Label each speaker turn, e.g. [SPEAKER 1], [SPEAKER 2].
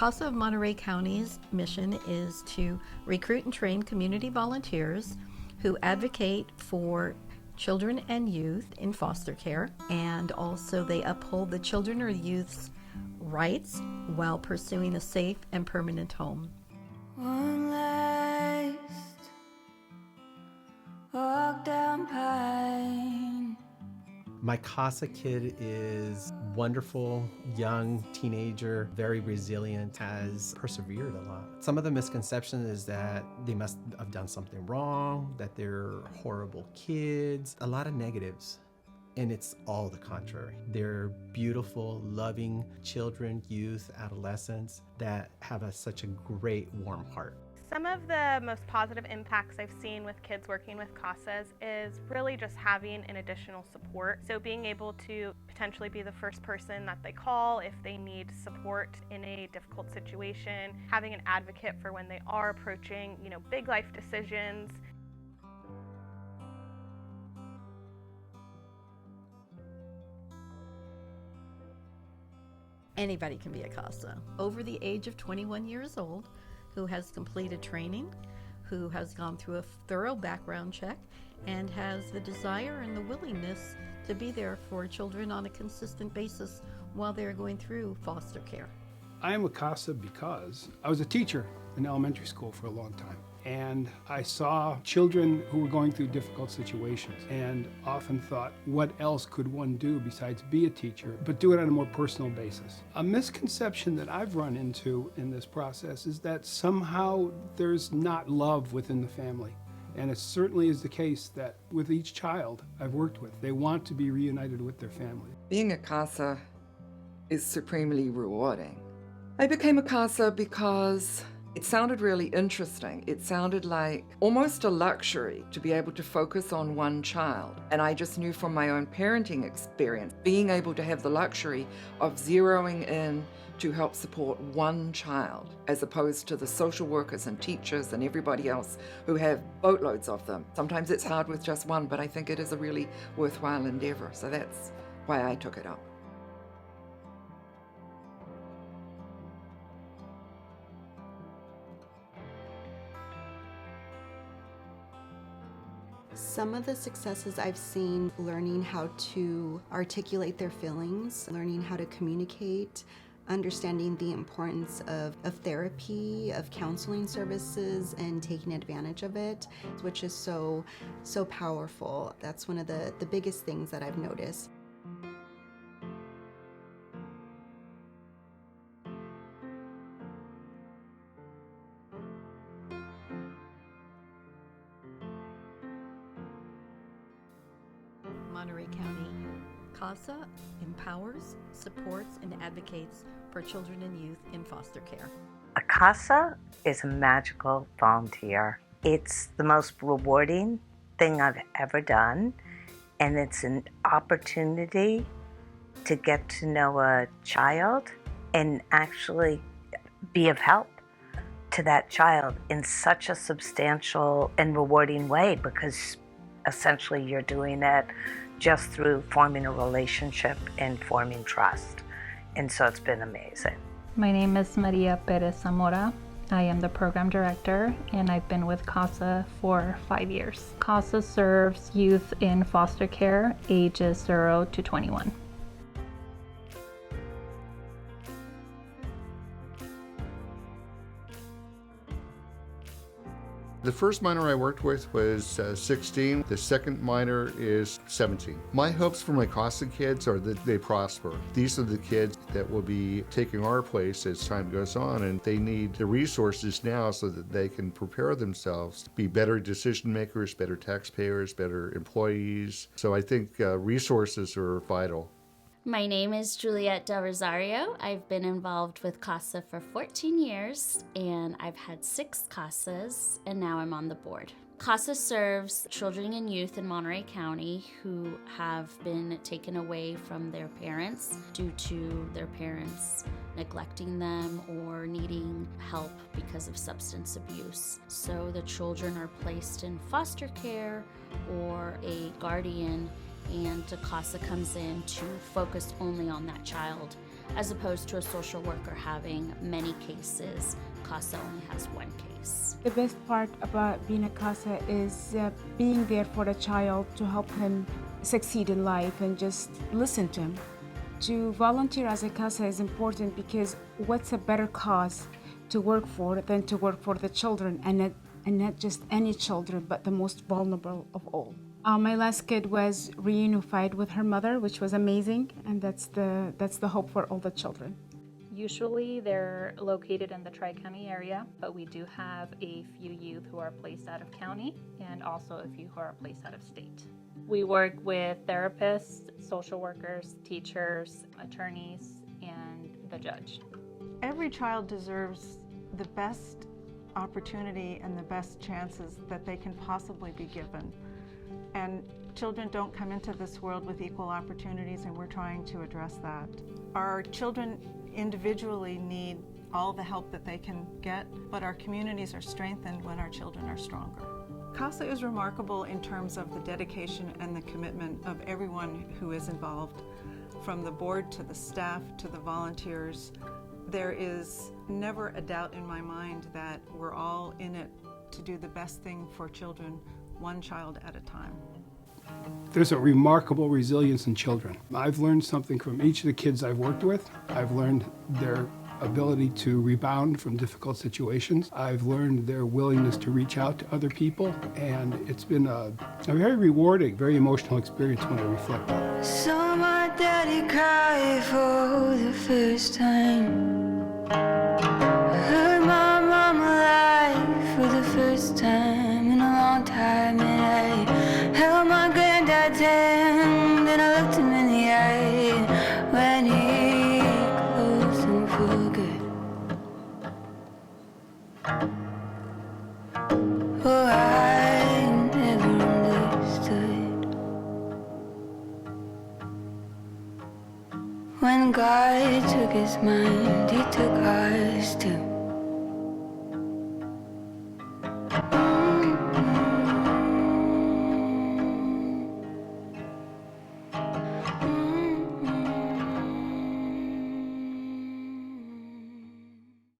[SPEAKER 1] CASA of Monterey County's mission is to recruit and train community volunteers who advocate for children and youth in foster care, and also they uphold the children or youth's rights while pursuing a safe and permanent home.
[SPEAKER 2] One last walk down Pine.
[SPEAKER 3] My CASA kid is wonderful, young teenager, very resilient, has persevered a lot. Some of the misconception is that they must have done something wrong, that they're horrible kids, a lot of negatives. And it's all the contrary. They're beautiful, loving children, youth, adolescents that have such a great, warm heart.
[SPEAKER 4] Some of the most positive impacts I've seen with kids working with CASAs is really just having an additional support. So being able to potentially be the first person that they call if they need support in a difficult situation, having an advocate for when they are approaching, big life decisions.
[SPEAKER 1] Anybody can be a CASA over the age of 21 years old who has completed training, who has gone through a thorough background check, and has the desire and the willingness to be there for children on a consistent basis while they're going through foster care.
[SPEAKER 5] I am a CASA because I was a teacher in elementary school for a long time. And I saw children who were going through difficult situations and often thought, what else could one do besides be a teacher, but do it on a more personal basis? A misconception that I've run into in this process is that somehow there's not love within the family. And it certainly is the case that with each child I've worked with, they want to be reunited with their family.
[SPEAKER 6] Being a CASA is supremely rewarding. I became a CASA because it sounded really interesting. It sounded like almost a luxury to be able to focus on one child. And I just knew from my own parenting experience, being able to have the luxury of zeroing in to help support one child, as opposed to the social workers and teachers and everybody else who have boatloads of them. Sometimes it's hard with just one, but I think it is a really worthwhile endeavor. So that's why I took it up.
[SPEAKER 7] Some of the successes I've seen, learning how to articulate their feelings, learning how to communicate, understanding the importance of therapy, of counseling services, and taking advantage of it, which is so powerful. That's one of the biggest things that I've noticed.
[SPEAKER 1] Monterey County CASA empowers, supports, and advocates for children and youth in foster care.
[SPEAKER 8] A CASA is a magical volunteer. It's the most rewarding thing I've ever done, and it's an opportunity to get to know a child and actually be of help to that child in such a substantial and rewarding way, because essentially you're doing it just through forming a relationship and forming trust. And so it's been amazing.
[SPEAKER 9] My name is Maria Perez Zamora. I am the program director, and I've been with CASA for 5 years. CASA serves youth in foster care ages 0 to 21.
[SPEAKER 10] The first minor I worked with was 16. The second minor is 17. My hopes for my CASA kids are that they prosper. These are the kids that will be taking our place as time goes on, and they need the resources now so that they can prepare themselves to be better decision makers, better taxpayers, better employees. So I think resources are vital.
[SPEAKER 11] My name is Juliette Del Rosario. I've been involved with CASA for 14 years, and I've had 6 CASAs, and now I'm on the board. CASA serves children and youth in Monterey County who have been taken away from their parents due to their parents neglecting them or needing help because of substance abuse. So the children are placed in foster care or a guardian, and CASA comes in to focus only on that child as opposed to a social worker having many cases. CASA only has one case.
[SPEAKER 12] The best part about being a CASA is being there for a child to help him succeed in life and just listen to him. To volunteer as a CASA is important because what's a better cause to work for than to work for the children, and not just any children, but the most vulnerable of all. My last kid was reunified with her mother, which was amazing, and that's the hope for all the children.
[SPEAKER 9] Usually they're located in the Tri-County area, but we do have a few youth who are placed out of county and also a few who are placed out of state. We work with therapists, social workers, teachers, attorneys, and the judge.
[SPEAKER 13] Every child deserves the best opportunity and the best chances that they can possibly be given. And children don't come into this world with equal opportunities, and we're trying to address that. Our children individually need all the help that they can get, but our communities are strengthened when our children are stronger. CASA is remarkable in terms of the dedication and the commitment of everyone who is involved, from the board to the staff to the volunteers. There is never a doubt in my mind that we're all in it to do the best thing for children, one child at a time.
[SPEAKER 5] There's a remarkable resilience in children. I've learned something from each of the kids I've worked with. I've learned their ability to rebound from difficult situations. I've learned their willingness to reach out to other people, and it's been a very rewarding, very emotional experience when I reflect on it.
[SPEAKER 2] Saw my daddy cry for the first time. Heard my mama lie for the first time in a long time, and I held my granddad's hand and I looked him in the eye when he closed them for good. Oh, I never understood when God took his mind, he took ours too.